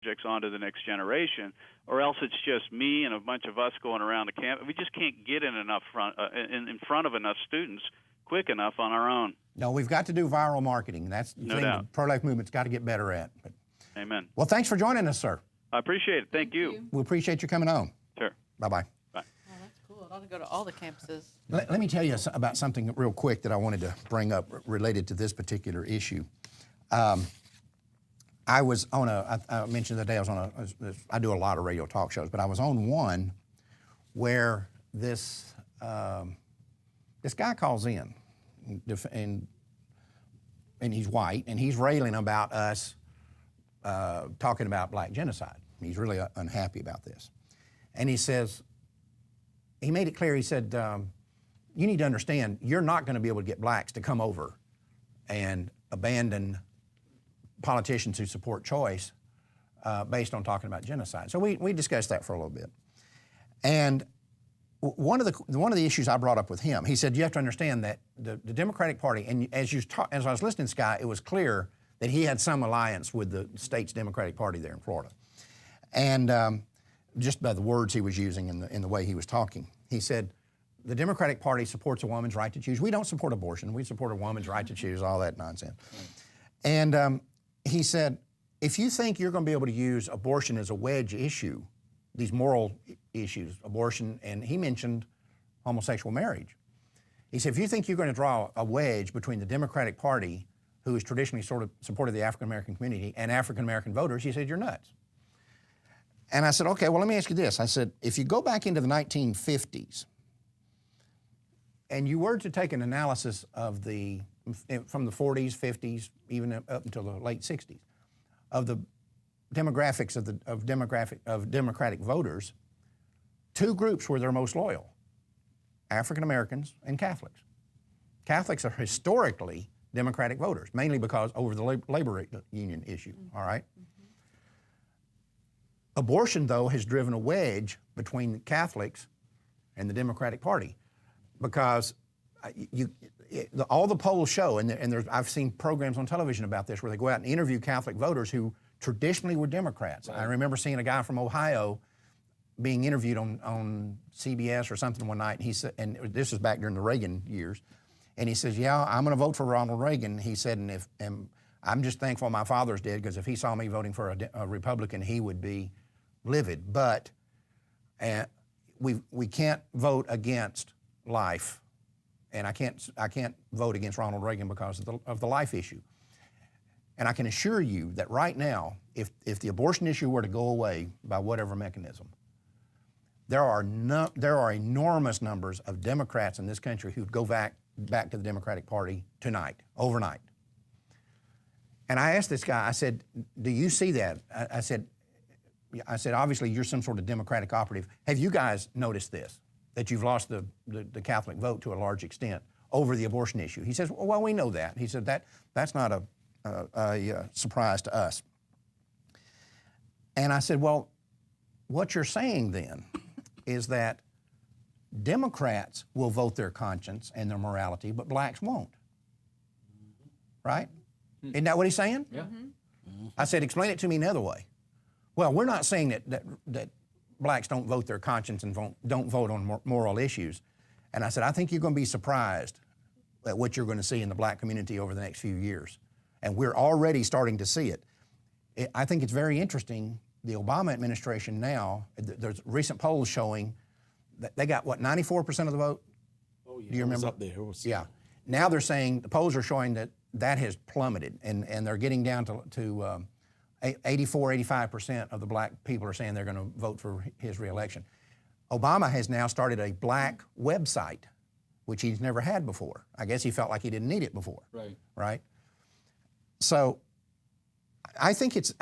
projects on to the next generation, or else it's just me and a bunch of us going around the camp. We just can't get in front of enough students quick enough on our own. No, we've got to do viral marketing. That's the thing the pro-life movement's got to get better at. But, amen. Well, thanks for joining us, sir. I appreciate it. Thank you. We appreciate you coming on. Sure. Bye-bye. Bye. Oh, that's cool. It ought to go to all the campuses. Let me tell you about something real quick that I wanted to bring up related to this particular issue. I was on I mentioned the day I was on I do a lot of radio talk shows, but I was on one where this guy calls in, and he's white, and he's railing about us talking about black genocide. He's really unhappy about this. And he says, he made it clear, he said, you need to understand, you're not going to be able to get blacks to come over and abandon politicians who support choice based on talking about genocide. So we discussed that for a little bit. And one of the issues I brought up with him, he said, you have to understand that the Democratic Party, and as I was listening to this guy, it was clear that he had some alliance with the state's Democratic Party there in Florida. And just by the words he was using in the way he was talking, he said, the Democratic Party supports a woman's right to choose. We don't support abortion. We support a woman's right to choose, all that nonsense. And he said, if you think you're going to be able to use abortion as a wedge issue, these moral issues, abortion, and he mentioned homosexual marriage. He said, if you think you're going to draw a wedge between the Democratic Party, who has traditionally sort of supported the African-American community, and African-American voters, he said, you're nuts. And I said, okay, well, let me ask you this. I said, if you go back into the 1950s, and you were to take an analysis of from the 40s, 50s, even up until the late 60s, of the demographics of Democratic voters, two groups were their most loyal: African Americans and Catholics. Catholics are historically Democratic voters, mainly because over the labor union issue. All right. Abortion, though, has driven a wedge between the Catholics and the Democratic Party, because all the polls show, and I've seen programs on television about this, where they go out and interview Catholic voters who traditionally were Democrats. Right. I remember seeing a guy from Ohio being interviewed on CBS or something one night, and he said, and this was back during the Reagan years, and he says, "Yeah, I'm going to vote for Ronald Reagan." He said, and I'm just thankful my father's dead, because if he saw me voting for a Republican, he would be livid. But we can't vote against life, and I can't vote against Ronald Reagan because of the life issue. And I can assure you that right now, if the abortion issue were to go away by whatever mechanism, there are enormous numbers of Democrats in this country who'd go back to the Democratic Party tonight, overnight. And I asked this guy, I said, do you see that? I said, obviously you're some sort of Democratic operative. Have you guys noticed this, that you've lost the Catholic vote to a large extent over the abortion issue? He says, well, we know that. He said, that's not a surprise to us. And I said, well, what you're saying then is that Democrats will vote their conscience and their morality, but blacks won't. Right? Isn't that what he's saying? Yeah. I said, explain it to me another way. Well, we're not saying that blacks don't vote their conscience and don't vote on moral issues. And I said, I think you're going to be surprised at what you're going to see in the black community over the next few years. And we're already starting to see it. I think it's very interesting. The Obama administration now, there's recent polls showing that they got, 94% of the vote? Oh, yeah. Do you remember? It was up there. It was, yeah. Now they're saying, the polls are showing that has plummeted, and they're getting down to 84, 85% of the black people are saying they're going to vote for his reelection. Obama has now started a black website, which he's never had before. I guess he felt like he didn't need it before. Right. Right? So I think it's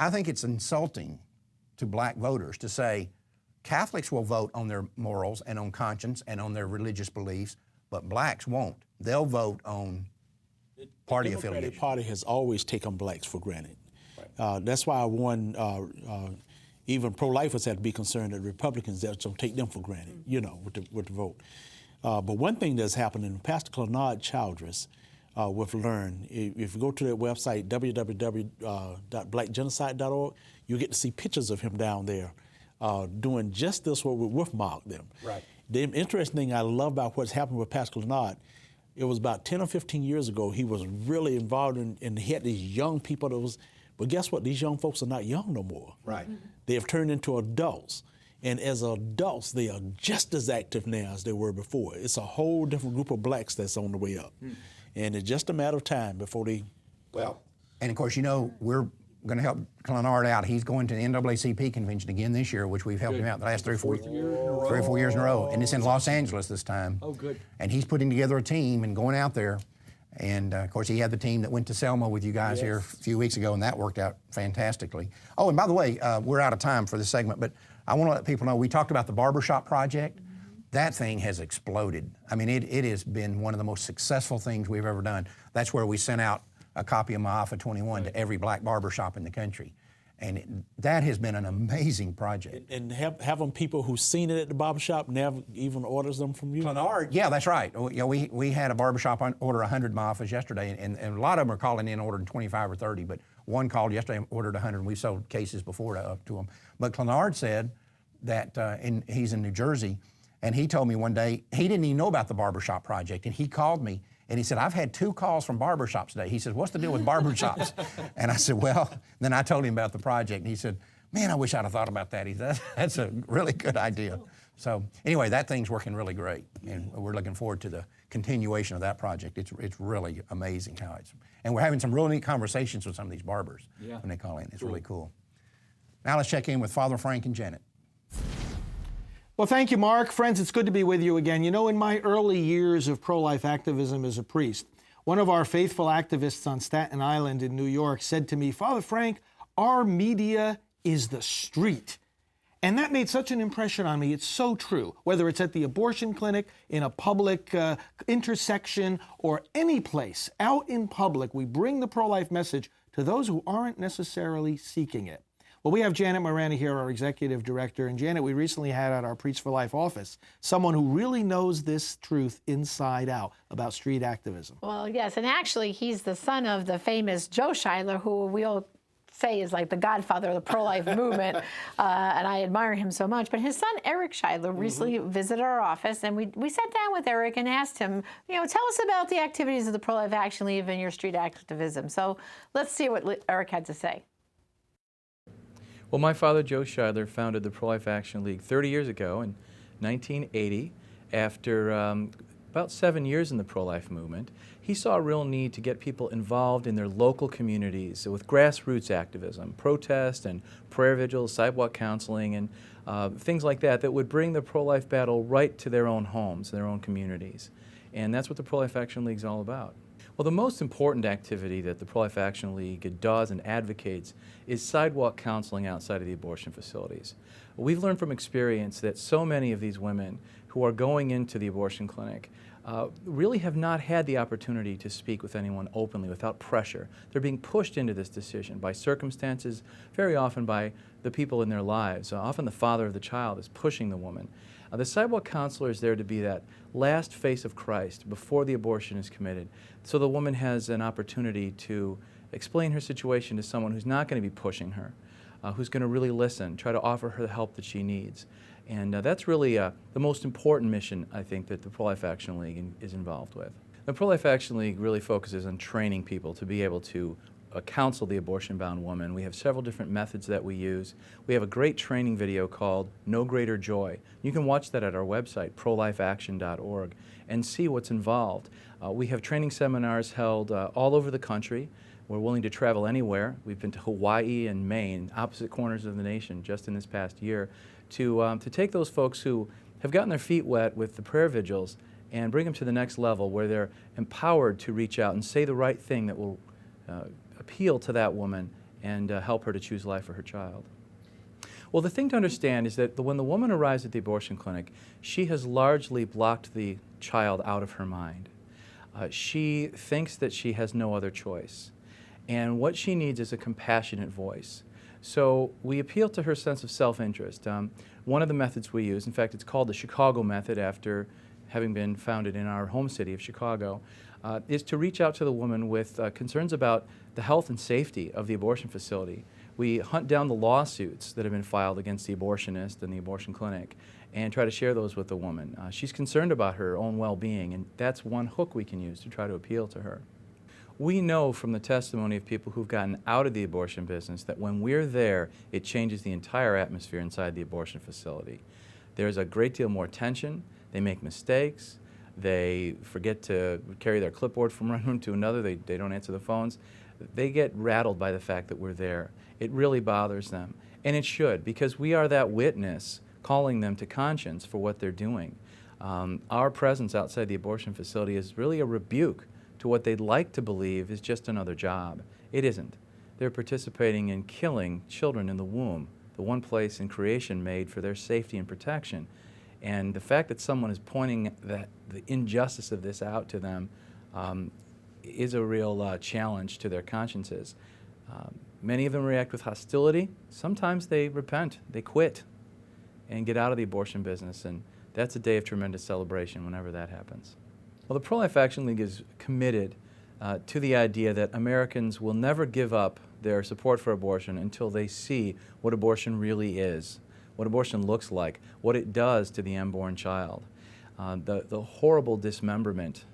insulting to black voters to say Catholics will vote on their morals and on conscience and on their religious beliefs, but blacks won't. They'll vote on party affiliation. The Democratic Party has always taken blacks for granted. Right. That's why even pro-lifers had to be concerned that Republicans don't take them for granted, with the vote. But one thing that's happening, Pastor Clenard Childress with L.E.A.R.N, if you go to their website, www.blackgenocide.org, you get to see pictures of him down there doing just this work with Mark them. Right. The interesting thing I love about what's happened with Pastor L.E.A.R.N, it was about 10 or 15 years ago, he was really involved in he had these young people but guess what? These young folks are not young no more. Right. They have turned into adults. And as adults, they are just as active now as they were before. It's a whole different group of blacks that's on the way up. And it's just a matter of time before they... Well, and of course, you know, we're going to help L.E.A.R.N out. He's going to the NAACP convention again this year, which we've helped him out the last 3 or 4 years in a row. And it's in Los Angeles this time. Oh, good. And he's putting together a team and going out there. And of course, he had the team that went to Selma with you guys here a few weeks ago, and that worked out fantastically. Oh, and by the way, we're out of time for this segment, but I want to let people know, we talked about the barbershop project. That thing has exploded. I mean, it has been one of the most successful things we've ever done. That's where we sent out a copy of Maafa 21 to every black barbershop in the country. And that has been an amazing project. And having people who've seen it at the barbershop never even orders them from you? L.E.A.R.N, yeah, that's right. You know, we had a barbershop order 100 Maafas yesterday, and a lot of them are calling in ordering 25 or 30, but one called yesterday and ordered 100, and we sold cases before to them. But L.E.A.R.N said that, he's in New Jersey, and he told me one day, he didn't even know about the barbershop project, and he called me, and he said, I've had 2 calls from barbershops today. He said, what's the deal with barbershops? And I said, well, then I told him about the project, and he said, man, I wish I'd have thought about that. He said, that's a really good idea. So anyway, that thing's working really great, and we're looking forward to the continuation of that project. It's really amazing how and we're having some real neat conversations with some of these barbers when they call in. It's really cool. Now let's check in with Father Frank and Janet. Well, thank you, Mark. Friends, it's good to be with you again. You know, in my early years of pro-life activism as a priest, one of our faithful activists on Staten Island in New York said to me, Father Frank, our media is the street. And that made such an impression on me. It's so true. Whether it's at the abortion clinic, in a public intersection, or any place out in public, we bring the pro-life message to those who aren't necessarily seeking it. Well, we have Janet Morana here, our executive director. And Janet, we recently had at our Preach for Life office someone who really knows this truth inside out about street activism. Well, yes, and actually he's the son of the famous Joe Schuyler, who we all say is like the godfather of the pro-life movement, and I admire him so much. But his son, Eric Schuyler, recently visited our office, and we sat down with Eric and asked him, you know, tell us about the activities of the Pro-Life Action League and your street activism. So let's see what Eric had to say. Well, my father, Joe Schuyler, founded the Prolife Action League 30 years ago in 1980. After about 7 years in the pro-life movement, he saw a real need to get people involved in their local communities with grassroots activism, protest and prayer vigils, sidewalk counseling, and things like that that would bring the pro-life battle right to their own homes, their own communities. And that's what the Prolife Action League is all about. Well, the most important activity that the Prolife Action League does and advocates is sidewalk counseling outside of the abortion facilities. We've learned from experience that so many of these women who are going into the abortion clinic really have not had the opportunity to speak with anyone openly without pressure. They're being pushed into this decision by circumstances, very often by the people in their lives. Often the father of the child is pushing the woman. The sidewalk counselor is there to be that last face of Christ before the abortion is committed, so the woman has an opportunity to explain her situation to someone who's not going to be pushing her, who's going to really listen, try to offer her the help that she needs. And that's really the most important mission, I think, that the Pro-Life Action League is involved with. The Pro-Life Action League really focuses on training people to be able to counsel the abortion-bound woman. We have several different methods that we use. We have a great training video called No Greater Joy. You can watch that at our website, prolifeaction.org, and see what's involved. We have training seminars held all over the country. We're willing to travel anywhere. We've been to Hawaii and Maine, opposite corners of the nation, just in this past year, to take those folks who have gotten their feet wet with the prayer vigils and bring them to the next level where they're empowered to reach out and say the right thing that will appeal to that woman and help her to choose life for her child. Well, the thing to understand is that when the woman arrives at the abortion clinic, she has largely blocked the child out of her mind. She thinks that she has no other choice. And what she needs is a compassionate voice. So we appeal to her sense of self-interest. One of the methods we use, in fact, it's called the Chicago method after having been founded in our home city of Chicago, is to reach out to the woman with concerns about the health and safety of the abortion facility. We hunt down the lawsuits that have been filed against the abortionist and the abortion clinic and try to share those with the woman. She's concerned about her own well-being, and that's one hook we can use to try to appeal to her. We know from the testimony of people who've gotten out of the abortion business that when we're there, it changes the entire atmosphere inside the abortion facility. There's a great deal more tension. They make mistakes. They forget to carry their clipboard from one room to another. They don't answer the phones. They get rattled by the fact that we're there. It really bothers them. And it should, because we are that witness calling them to conscience for what they're doing. Our presence outside the abortion facility is really a rebuke to what they'd like to believe is just another job. It isn't. They're participating in killing children in the womb, the one place in creation made for their safety and protection. And the fact that someone is pointing the injustice of this out to them is a real challenge to their consciences. Many of them react with hostility. Sometimes they repent, they quit, and get out of the abortion business. And that's a day of tremendous celebration whenever that happens. Well, the Pro-Life Action League is committed to the idea that Americans will never give up their support for abortion until they see what abortion really is, what abortion looks like, what it does to the unborn child, the horrible dismemberment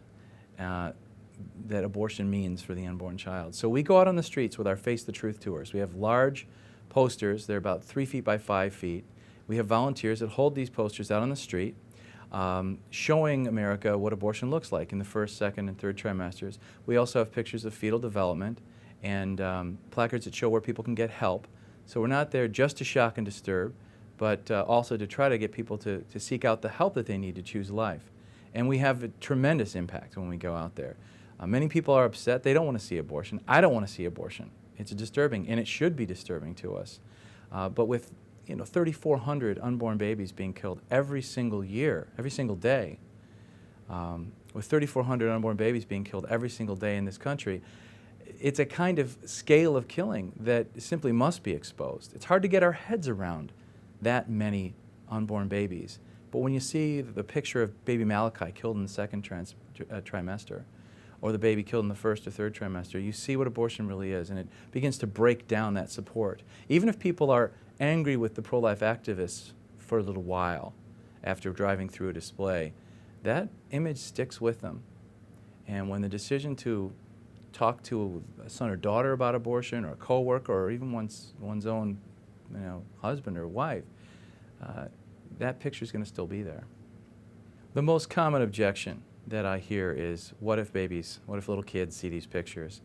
that abortion means for the unborn child. So we go out on the streets with our Face the Truth tours. We have large posters. They're about 3 feet by 5 feet. We have volunteers that hold these posters out on the street, showing America what abortion looks like in the first, second, and third trimesters. We also have pictures of fetal development and placards that show where people can get help. So we're not there just to shock and disturb, but also to try to get people to seek out the help that they need to choose life. And we have a tremendous impact when we go out there. Many people are upset. They don't want to see abortion. I don't want to see abortion. It's disturbing, and it should be disturbing to us. But with 3,400 unborn babies being killed every single year, every single day, with 3,400 unborn babies being killed every single day in this country, it's a kind of scale of killing that simply must be exposed. It's hard to get our heads around that many unborn babies. But when you see the picture of baby Malachi killed in the second trimester, or the baby killed in the first or third trimester, you see what abortion really is, and it begins to break down that support. Even if people are angry with the pro-life activists for a little while after driving through a display, that image sticks with them. And when the decision to talk to a son or daughter about abortion, or a coworker, or even one's own husband or wife, that picture is going to still be there. The most common objection that I hear is, what if little kids see these pictures?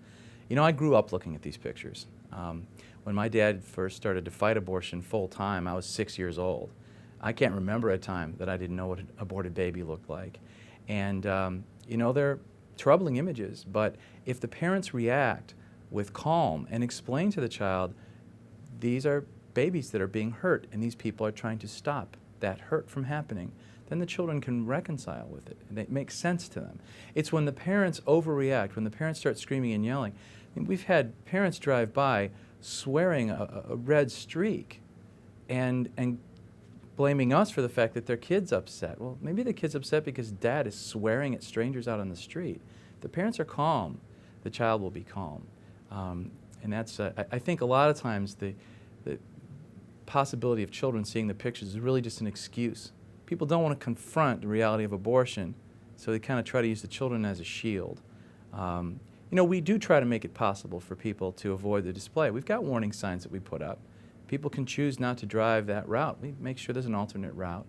I grew up looking at these pictures. When my dad first started to fight abortion full time, I was 6 years old. I can't remember a time that I didn't know what an aborted baby looked like. And, they're troubling images, but if the parents react with calm and explain to the child, these are babies that are being hurt, and these people are trying to stop that hurt from happening, then the children can reconcile with it, and it makes sense to them. It's when the parents overreact, when the parents start screaming and yelling. We've had parents drive by swearing a red streak and blaming us for the fact that their kid's upset. Well, maybe the kid's upset because dad is swearing at strangers out on the street. If the parents are calm, the child will be calm. And that's, I think a lot of times the possibility of children seeing the pictures is really just an excuse. People don't want to confront the reality of abortion, so they kind of try to use the children as a shield. We do try to make it possible for people to avoid the display. We've got warning signs that we put up. People can choose not to drive that route. We make sure there's an alternate route,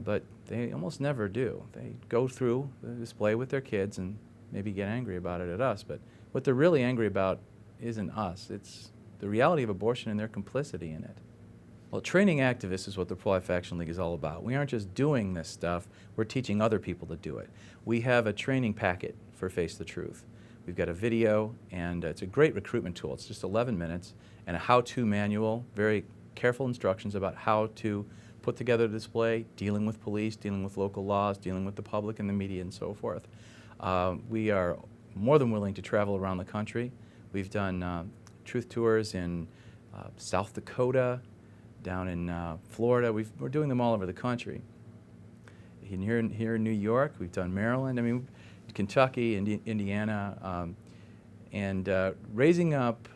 but they almost never do. They go through the display with their kids and maybe get angry about it at us, but what they're really angry about isn't us. It's the reality of abortion and their complicity in it. Well, training activists is what the Prolife Action League is all about. We aren't just doing this stuff, we're teaching other people to do it. We have a training packet for Face the Truth. We've got a video, and it's a great recruitment tool. It's just 11 minutes, and a how-to manual, very careful instructions about how to put together a display, dealing with police, dealing with local laws, dealing with the public and the media, and so forth. We are more than willing to travel around the country. We've done truth tours in South Dakota, down in Florida. We're doing them all over the country. Here in New York, we've done Maryland, Kentucky, Indiana, and raising up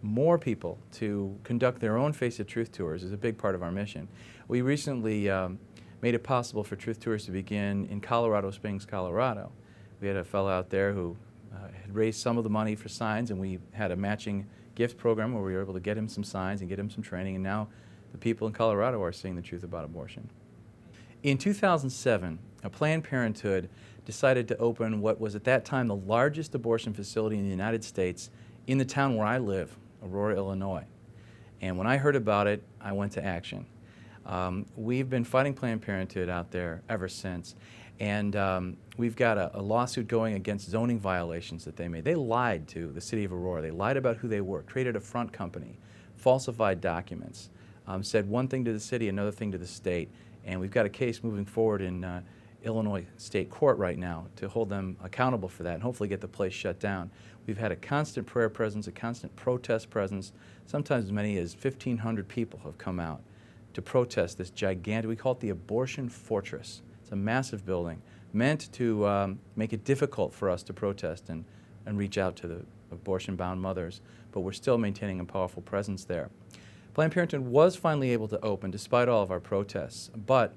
more people to conduct their own Face the Truth tours is a big part of our mission. We recently made it possible for Truth Tours to begin in Colorado Springs, Colorado. We had a fellow out there who had raised some of the money for signs, and we had a matching gift program where we were able to get him some signs and get him some training, and now the people in Colorado are seeing the truth about abortion. In 2007, Planned Parenthood decided to open what was at that time the largest abortion facility in the United States in the town where I live, Aurora, Illinois. And when I heard about it, I went to action. We've been fighting Planned Parenthood out there ever since, and we've got a lawsuit going against zoning violations that they made. They lied to the city of Aurora. They lied about who they were, created a front company, falsified documents, said one thing to the city, another thing to the state, and we've got a case moving forward in Illinois State Court right now to hold them accountable for that and hopefully get the place shut down. We've had a constant prayer presence, a constant protest presence. Sometimes as many as 1,500 people have come out to protest this gigantic, we call it the Abortion Fortress. It's a massive building meant to make it difficult for us to protest and reach out to the abortion-bound mothers, but we're still maintaining a powerful presence there. Planned Parenthood was finally able to open despite all of our protests, but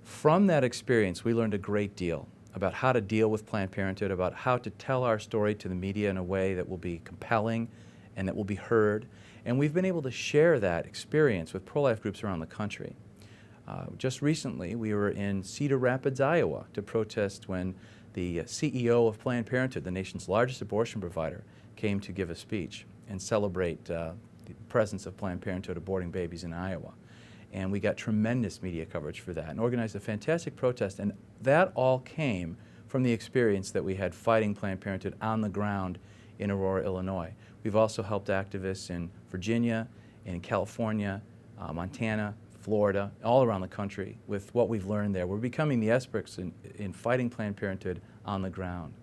from that experience we learned a great deal about how to deal with Planned Parenthood, about how to tell our story to the media in a way that will be compelling and that will be heard. And we've been able to share that experience with pro-life groups around the country. Just recently, we were in Cedar Rapids, Iowa, to protest when the CEO of Planned Parenthood, the nation's largest abortion provider, came to give a speech and celebrate the presence of Planned Parenthood aborting babies in Iowa. And we got tremendous media coverage for that and organized a fantastic protest. And that all came from the experience that we had fighting Planned Parenthood on the ground in Aurora, Illinois. We've also helped activists in Virginia, in California, Montana, Florida, all around the country with what we've learned there. We're becoming the experts in fighting Planned Parenthood on the ground.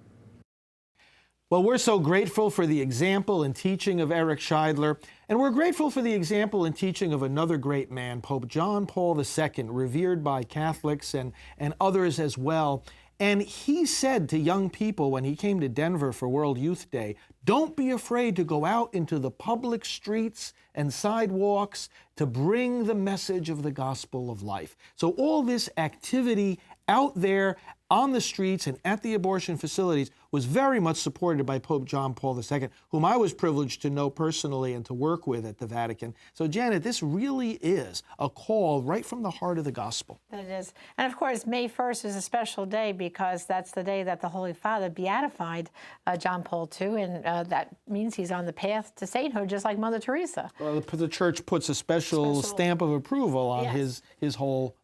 Well, we're so grateful for the example and teaching of Eric Scheidler, and we're grateful for the example and teaching of another great man, Pope John Paul II, revered by Catholics and others as well. And he said to young people when he came to Denver for World Youth Day, don't be afraid to go out into the public streets and sidewalks to bring the message of the gospel of life. So all this activity out there on the streets and at the abortion facilities was very much supported by Pope John Paul II, whom I was privileged to know personally and to work with at the Vatican. So, Janet, this really is a call right from the heart of the gospel. It is. And, of course, May 1st is a special day because that's the day that the Holy Father beatified John Paul II, and that means he's on the path to sainthood, just like Mother Teresa. Well, the Church puts a special stamp of approval on his whole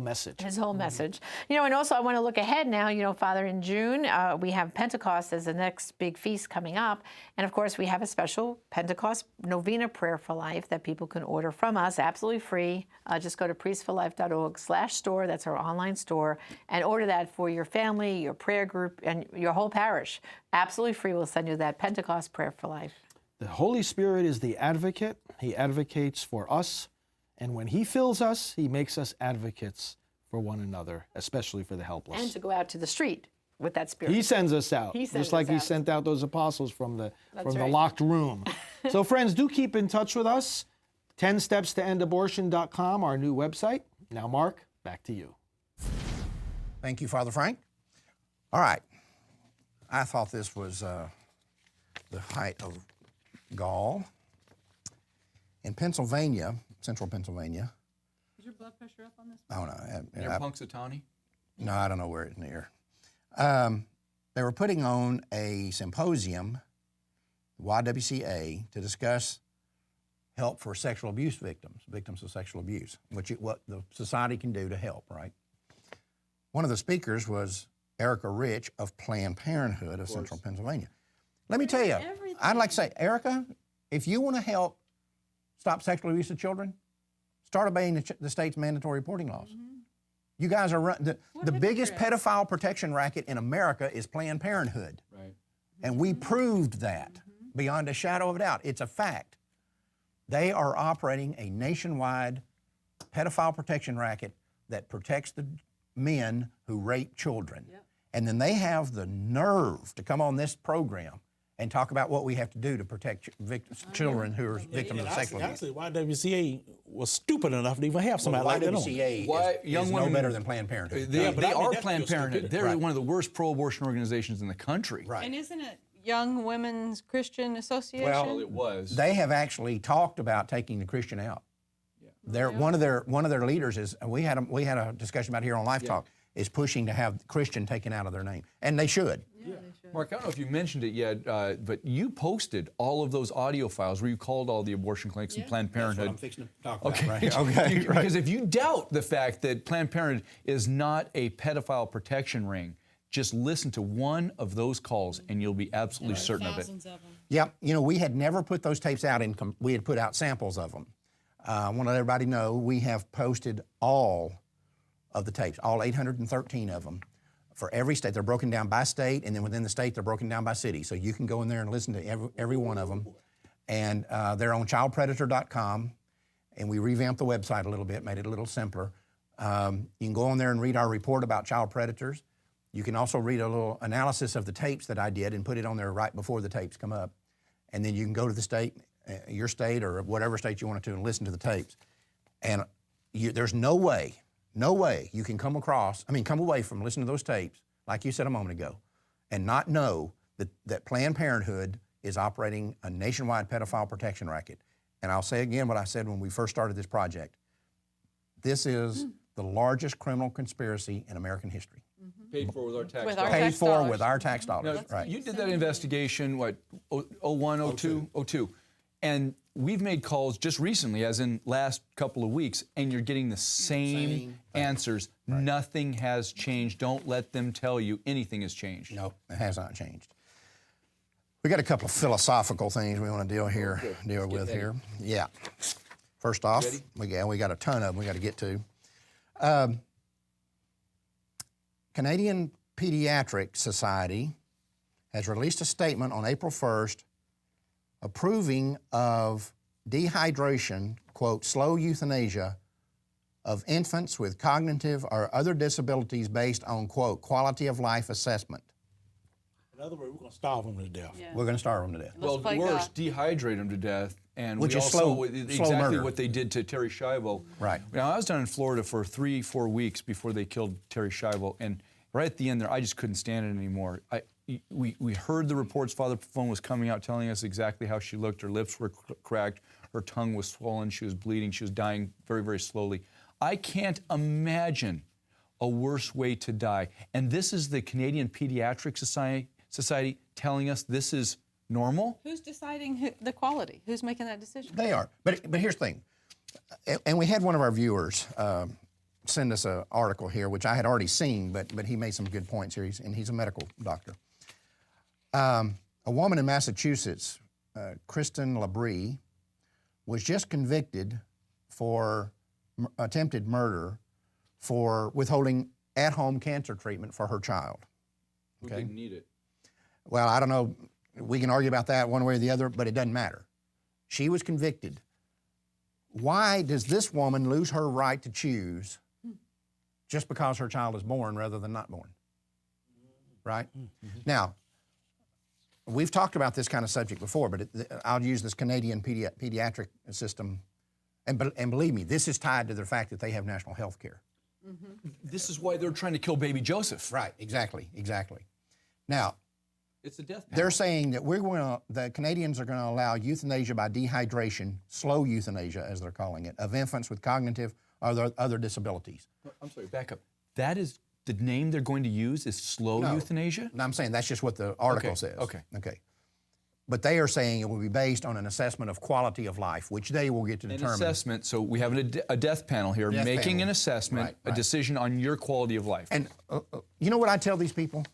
message. His whole message. You know, and also I want to look ahead now. You know, Father, in June, we have Pentecost as the next big feast coming up. And, of course, we have a special Pentecost Novena Prayer for Life that people can order from us, absolutely free. Just go to priestforlife.org/store. That's our online store. And order that for your family, your prayer group, and your whole parish. Absolutely free. We'll send you that Pentecost Prayer for Life. The Holy Spirit is the advocate. He advocates for us. And when he fills us, he makes us advocates for one another, especially for the helpless. And to go out to the street with that Spirit. He sends us out, just like he sent out those apostles from the locked room. So, friends, do keep in touch with us. 10stepstoendabortion.com, our new website. Now, Mark, back to you. Thank you, Father Frank. All right. I thought this was the height of gall. In Pennsylvania, central Pennsylvania. Is your blood pressure up on this? Oh, no. Near Punxsutawney? No, I don't know where it's near. They were putting on a symposium, YWCA, to discuss help for sexual abuse victims of sexual abuse, what the society can do to help, right? One of the speakers was Erica Rich of Planned Parenthood of Central Pennsylvania. Let me tell you, I'd like to say, Erica, if you want to help stop sexual abuse of children, start obeying the state's mandatory reporting laws. Mm-hmm. You guys are the biggest pedophile protection racket in America is Planned Parenthood. Right. And we proved that beyond a shadow of a doubt. It's a fact. They are operating a nationwide pedophile protection racket that protects the men who rape children. Yep. And then they have the nerve to come on this program and talk about what we have to do to protect children who are victims of sexual abuse. Actually, YWCA was stupid enough to even have somebody like that on. YWCA is no better than Planned Parenthood. They but I mean, are that's Planned still Parenthood. stupid. They're Right. one of the worst pro-abortion organizations in the country. Right. And isn't it Young Women's Christian Association? Well, it was. They have actually talked about taking the Christian out. One of their leaders is we had a discussion about here on LifeTalk is pushing to have Christian taken out of their name, and they should. Yeah, they should. Mark, I don't know if you mentioned it yet, but you posted all of those audio files where you called all the abortion clinics and Planned Parenthood. That's what I'm fixing to talk about. Okay, Right? Okay. Right. Because if you doubt the fact that Planned Parenthood is not a pedophile protection ring, just listen to one of those calls and you'll be absolutely certain of it. Thousands of them. Yep. You know, we had never put those tapes out. We had put out samples of them. I want to let everybody know we have posted all of the tapes, all 813 of them, for every state. They're broken down by state, and then within the state, they're broken down by city. So you can go in there and listen to every one of them. And they're on childpredator.com, and we revamped the website a little bit, made it a little simpler. You can go on there and read our report about child predators. You can also read a little analysis of the tapes that I did and put it on there right before the tapes come up. And then you can go to the state, your state or whatever state you want to and listen to the tapes. And there's no way you can come away from listening to those tapes, like you said a moment ago, and not know that Planned Parenthood is operating a nationwide pedophile protection racket. And I'll say again what I said when we first started this project. This is the largest criminal conspiracy in American history. Paid for with our tax With our dollars. Paid tax for dollars. with our tax dollars, Now, right. You did that investigation, what, 01, 02? And we've made calls just recently, as in last couple of weeks, and you're getting the same answers. Right. Nothing has changed. Don't let them tell you anything has changed. No, it has not changed. We got a couple of philosophical things we want to deal with here. Yeah. First off, we got a ton of them we got to get to. Canadian Pediatric Society has released a statement on April 1st approving of dehydration, quote, slow euthanasia of infants with cognitive or other disabilities based on, quote, quality of life assessment. In other words, we're going to starve them to death. Yeah. We're going to starve them to death. Well, play worse, God. dehydrate them to death. And Which we is also, slow exactly murder. what they did to Terry Schiavo. Right. Now, I was down in Florida for 3-4 weeks before they killed Terry Schiavo, and right at the end there, I just couldn't stand it anymore. We heard the reports. Father Pavone was coming out telling us exactly how she looked. Her lips were cracked. Her tongue was swollen. She was bleeding. She was dying very, very slowly. I can't imagine a worse way to die. And this is the Canadian Pediatric Society telling us this is normal? Who's deciding the quality? Who's making that decision? They are. But here's the thing. And we had one of our viewers send us an article here, which I had already seen, but he made some good points here, and he's a medical doctor. A woman in Massachusetts, Kristen LeBrie, was just convicted for attempted murder for withholding at-home cancer treatment for her child. We didn't need it. Well, I don't know. We can argue about that one way or the other, but it doesn't matter. She was convicted. Why does this woman lose her right to choose just because her child is born rather than not born? Right? Mm-hmm. Now, we've talked about this kind of subject before, but I'll use this Canadian pediatric system. And believe me, this is tied to the fact that they have national health care. Mm-hmm. This is why they're trying to kill baby Joseph. Right, exactly. Now, It's a death penalty. they're saying that the Canadians are going to allow euthanasia by dehydration, slow euthanasia as they're calling it, of infants with cognitive or other disabilities. I'm sorry, back up. That is the name they're going to use is slow euthanasia? No, I'm saying that's just what the article says. Okay. But they are saying it will be based on an assessment of quality of life, which they will get to An determine. assessment, so we have a death panel here Death making panel. an assessment, Right. a decision on your quality of life. And you know what I tell these people?